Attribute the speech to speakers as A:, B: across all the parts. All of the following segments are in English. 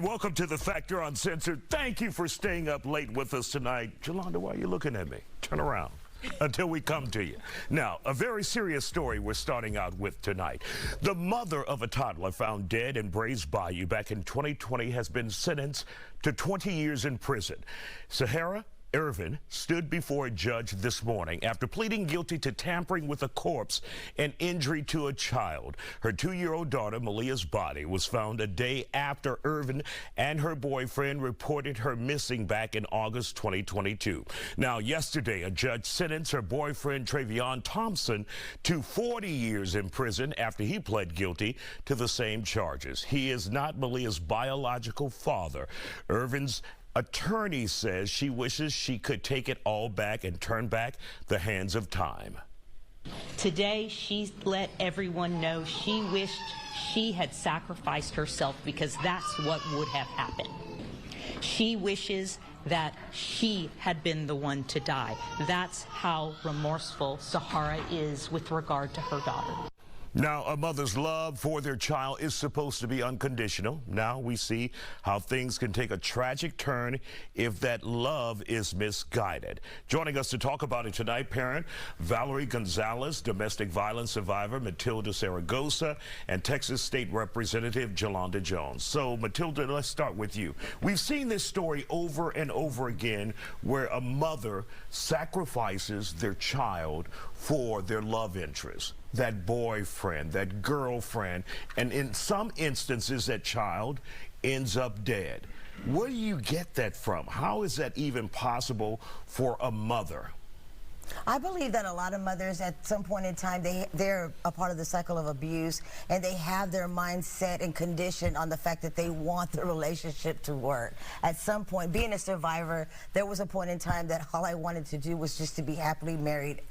A: Welcome to the Factor Uncensored. Thank you for staying up late with us tonight. Jolanda, why are you looking at me? Turn around until we come to you. Now, a very serious story we're starting out with tonight. The mother of a toddler found dead in Brays Bayou back in 2020 has been sentenced to 20 years in prison. Sahara Irvin stood before a judge this morning after pleading guilty to tampering with a corpse and injury to a child. Her 2-year-old daughter, Maliyah's body, was found a day after Irvin and her boyfriend reported her missing back in August 2022. Now, yesterday, a judge sentenced her boyfriend, Travion Thompson, to 40 years in prison after he pled guilty to the same charges. He is not Maliyah's biological father. Irvin's attorney says she wishes she could take it all back and turn back the hands of time.
B: Today, she let everyone know she wished she had sacrificed herself because that's what would have happened. She wishes that she had been the one to die. That's how remorseful Sahara is with regard to her daughter.
A: Now, a mother's love for their child is supposed to be unconditional. Now we see how things can take a tragic turn if that love is misguided. Joining us to talk about it tonight, parent Valerie Gonzalez, domestic violence survivor Matilda Zaragoza, and Texas State Representative Jolanda Jones. So, Matilda, let's start with you. We've seen this story over and over again where a mother sacrifices their child for their love interest, that boyfriend, that girlfriend, and in some instances that child ends up dead. Where do you get that from? How is that even possible for a mother?
C: I believe that a lot of mothers at some point in time, they're a part of the cycle of abuse, and they have their mindset and conditioned on the fact that they want the relationship to work. At some point, being a survivor, there was a point in time that all I wanted to do was just to be happily married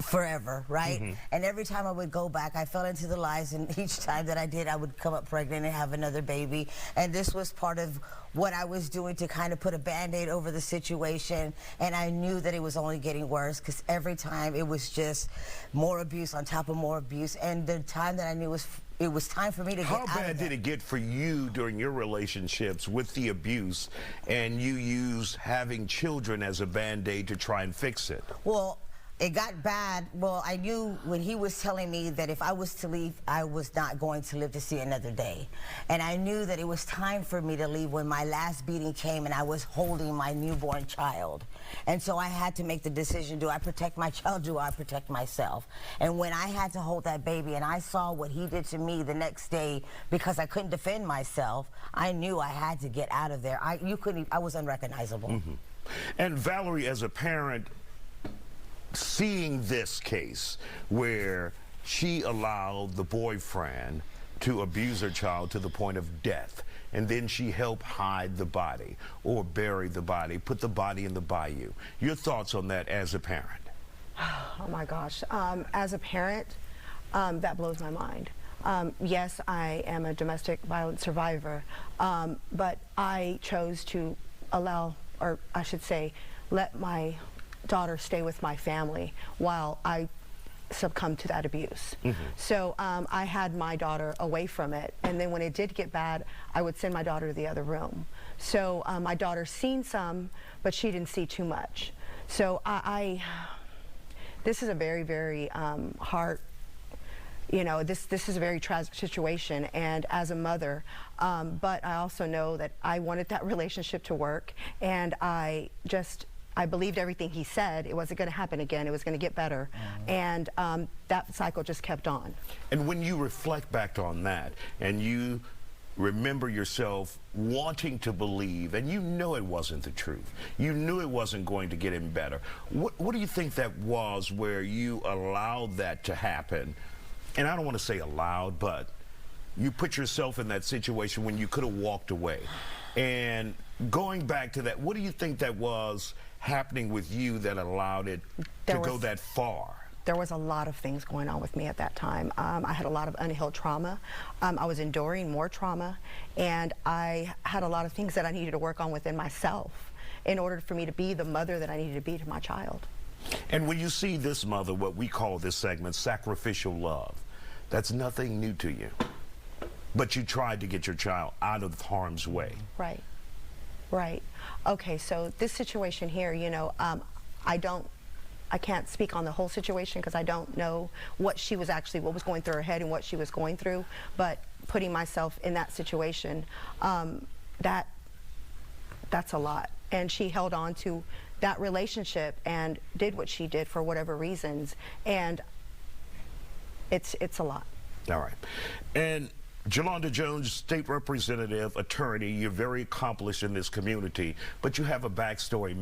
C: forever, right? And every time I would go back, I fell into the lies, and each time that I did, I would come up pregnant and have another baby. And this was part of what I was doing to kind of put a Band-Aid over the situation, and I knew that it was only getting worse because every time it was just more abuse on top of more abuse. And the time that I knew it was time for me to get out of that.
A: How bad did it get for you during your relationships with the abuse, and you used having children as a Band-Aid to try and fix it?
C: Well, it got bad. Well, I knew when he was telling me that if I was to leave, I was not going to live to see another day. And I knew that it was time for me to leave when my last beating came and I was holding my newborn child. And so I had to make the decision, do I protect my child, do I protect myself? And when I had to hold that baby and I saw what he did to me the next day because I couldn't defend myself, I knew I had to get out of there. I was unrecognizable.
A: And Valerie, as a parent, seeing this case where she allowed the boyfriend to abuse her child to the point of death, and then she helped hide the body or bury the body, put the body in the bayou. Your thoughts on that as a parent?
D: Oh my gosh, as a parent, that blows my mind. Yes, I am a domestic violence survivor, but I chose to allow, or I should say, let my daughter stay with my family while I succumbed to that abuse. So I had my daughter away from it, and then when it did get bad, I would send my daughter to the other room. So my daughter's seen some, but she didn't see too much. So this is a very, very hard, you know, this is a very tragic situation, and as a mother, but I also know that I wanted that relationship to work, and I believed everything he said. It wasn't going to happen again. It was going to get better. And that cycle just kept on. And
A: when you reflect back on that and you remember yourself wanting to believe, and you know it wasn't the truth, you knew it wasn't going to get him better, what do you think that was where you allowed that to happen? And I don't want to say allowed, but you put yourself in that situation when you could have walked away. And going back to that, what do you think that was happening with you that allowed it to go that far?
D: There was a lot of things going on with me at that time. I had a lot of unhealed trauma. I was enduring more trauma, and I had a lot of things that I needed to work on within myself in order for me to be the mother that I needed to be to my child.
A: And when you see this mother, what we call this segment, sacrificial love, that's nothing new to you. but you tried to get your child out of harm's way.
D: Right. Right. Okay, so this situation here, you know, I can't speak on the whole situation because I don't know what was going through her head and what she was going through, but putting myself in that situation, that's a lot. And she held on to that relationship and did what she did for whatever reasons, and it's a lot.
A: All right. And Jolanda Jones, state representative, attorney, you're very accomplished in this community, but you have a backstory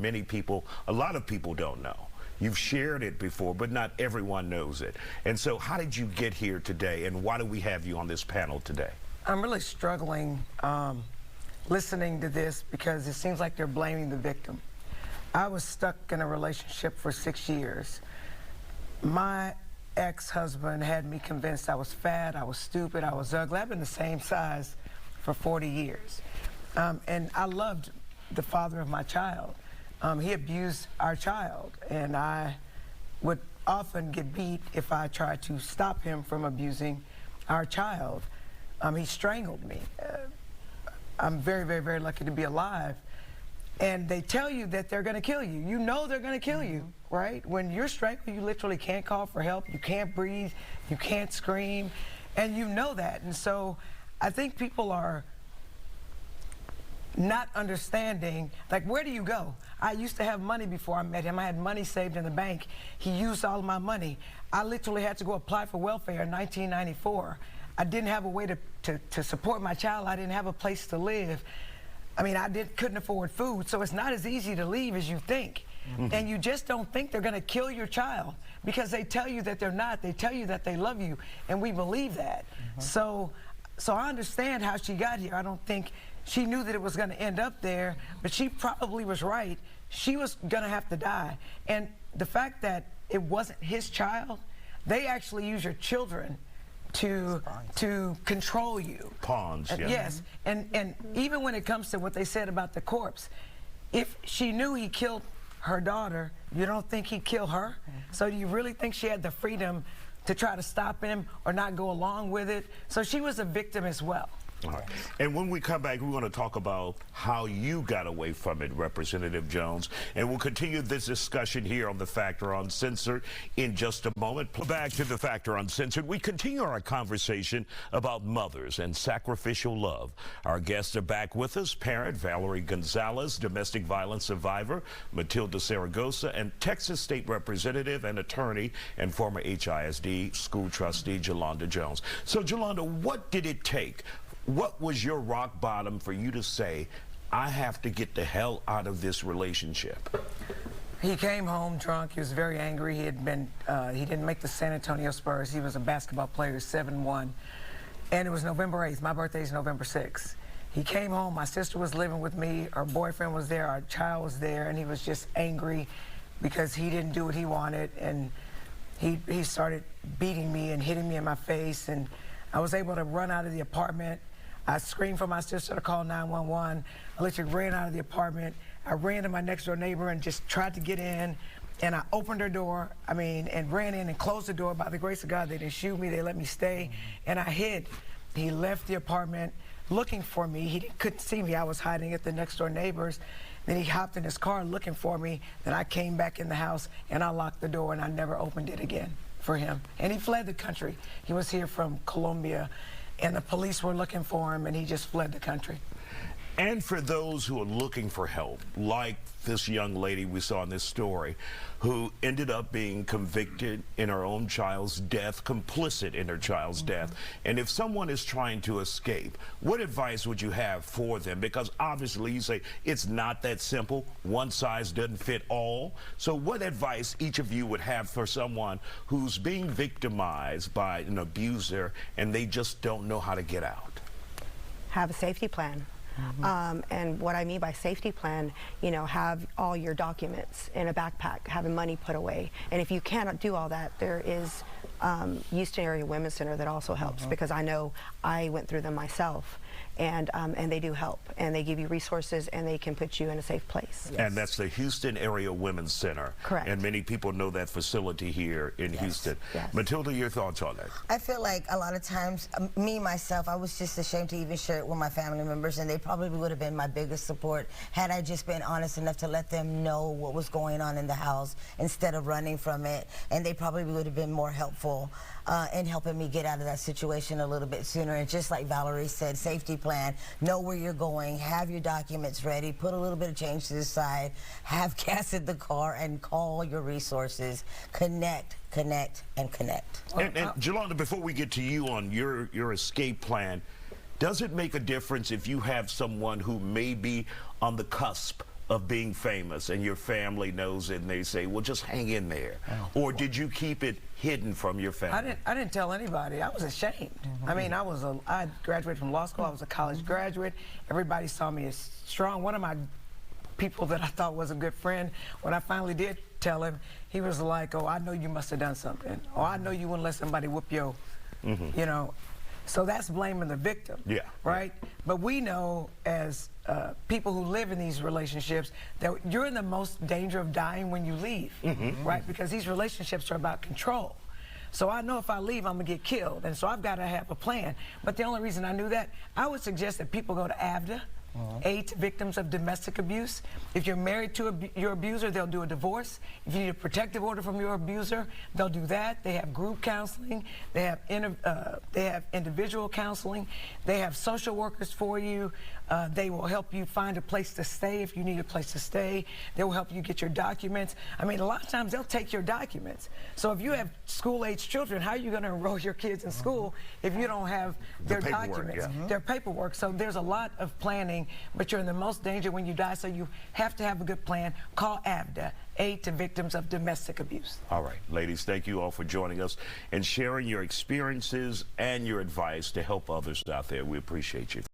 A: a lot of people don't know. You've shared it before, but not everyone knows it. And so how did you get here today, and why do we have you on this panel today?
E: I'm really struggling listening to this because it seems like they're blaming the victim. I was stuck in a relationship for 6 years. My ex-husband had me convinced I was fat, I was stupid, I was ugly. I've been the same size for 40 years. And I loved the father of my child. He abused our child, and I would often get beat if I tried to stop him from abusing our child. He strangled me. I'm very, very, very lucky to be alive. And they tell you that they're gonna kill you. You know they're gonna kill you, right? When you're strangled, you literally can't call for help, you can't breathe, you can't scream, and you know that. And so I think people are not understanding, like, where do you go? I used to have money before I met him. I had money saved in the bank. He used all of my money. I literally had to go apply for welfare in 1994. I didn't have a way to support my child. I didn't have a place to live. I mean, couldn't afford food, so it's not as easy to leave as you think. And you just don't think they're gonna kill your child because they tell you that they're not. They tell you that they love you, and we believe that. So I understand how she got here. I don't think she knew that it was gonna end up there, but she probably was right. She was gonna have to die. And the fact that it wasn't his child, they actually use your children to control you.
A: Pawns, yeah.
E: Yes, and even when it comes to what they said about the corpse, if she knew he killed her daughter, you don't think he'd kill her? So do you really think she had the freedom to try to stop him or not go along with it? So she was a victim as well.
A: All right. And when we come back, we're going to talk about how you got away from it, Representative Jones. And we'll continue this discussion here on The Factor Uncensored in just a moment. Back to The Factor Uncensored. We continue our conversation about mothers and sacrificial love. Our guests are back with us. Parent Valerie Gonzalez, domestic violence survivor Matilda Zaragoza, and Texas State Representative and attorney and former HISD school trustee Jolanda Jones. So, Jolanda, what did it take? What was your rock bottom for you to say, I have to get the hell out of this relationship?
E: He came home drunk. He was very angry. He didn't make the San Antonio Spurs. He was a basketball player, 7-1. And it was November 8th. My birthday is November 6th. He came home. My sister was living with me. Her boyfriend was there. Our child was there. And he was just angry because he didn't do what he wanted. And he started beating me and hitting me in my face. And I was able to run out of the apartment. I screamed for my sister to call 911. I literally ran out of the apartment. I ran to my next door neighbor and just tried to get in. And I opened her door, and ran in and closed the door. By the grace of God, they didn't shoot me, they let me stay. And I hid. He left the apartment looking for me. He couldn't see me, I was hiding at the next door neighbors. Then he hopped in his car looking for me. Then I came back in the house and I locked the door and I never opened it again for him. And he fled the country. He was here from Colombia. And the police were looking for him, and he just fled the country.
A: And for those who are looking for help, like this young lady we saw in this story, who ended up being convicted in her own child's death, complicit in her child's death. And if someone is trying to escape, what advice would you have for them? Because obviously you say it's not that simple. One size doesn't fit all. So what advice each of you would have for someone who's being victimized by an abuser and they just don't know how to get out?
D: Have a safety plan. And what I mean by safety plan, you know, have all your documents in a backpack, having money put away. And if you cannot do all that, there is Houston Area Women's Center that also helps, because I know I went through them myself. and they do help, and they give you resources, and they can put you in a safe place.
A: Yes. And that's the Houston Area Women's Center.
D: Correct.
A: And many people know that facility here in Houston.
D: Yes.
A: Matilda, your thoughts on that?
C: I feel like a lot of times, me, myself, I was just ashamed to even share it with my family members, and they probably would have been my biggest support had I just been honest enough to let them know what was going on in the house instead of running from it. And they probably would have been more helpful in helping me get out of that situation a little bit sooner. And just like Valerie said, safety plan, know where you're going, have your documents ready, put a little bit of change to the side, have gas in the car, and call your resources. Connect, connect, and connect.
A: And Jolanda, before we get to you on your escape plan, does it make a difference if you have someone who may be on the cusp of being famous and your family knows it and they say, well, just hang in there? Or did you keep it hidden from your family?
E: I didn't tell anybody. I was ashamed. I mean, I graduated from law school. I was a college graduate. Everybody saw me as strong. One of my people that I thought was a good friend, when I finally did tell him, he was like, oh, I know you must have done something. Or I know you wouldn't let somebody whoop your, you know. So that's blaming the victim, right? But we know as people who live in these relationships that you're in the most danger of dying when you leave, right? Because these relationships are about control. So I know if I leave, I'm gonna get killed. And so I've gotta have a plan. But the only reason I knew that, I would suggest that people go to AVDA, Aid to Victims of Domestic Abuse. If you're married to your abuser, they'll do a divorce. If you need a protective order from your abuser, they'll do that. They have group counseling. They have individual counseling. They have social workers for you. They will help you find a place to stay if you need a place to stay. They will help you get your documents. I mean, a lot of times they'll take your documents. So if you have school-age children, how are you going to enroll your kids in school if you don't have their documents, their paperwork? So there's a lot of planning, but you're in the most danger when you die, so you have to have a good plan. Call AVDA, Aid to Victims of Domestic Abuse.
A: All right, ladies, thank you all for joining us and sharing your experiences and your advice to help others out there. We appreciate you.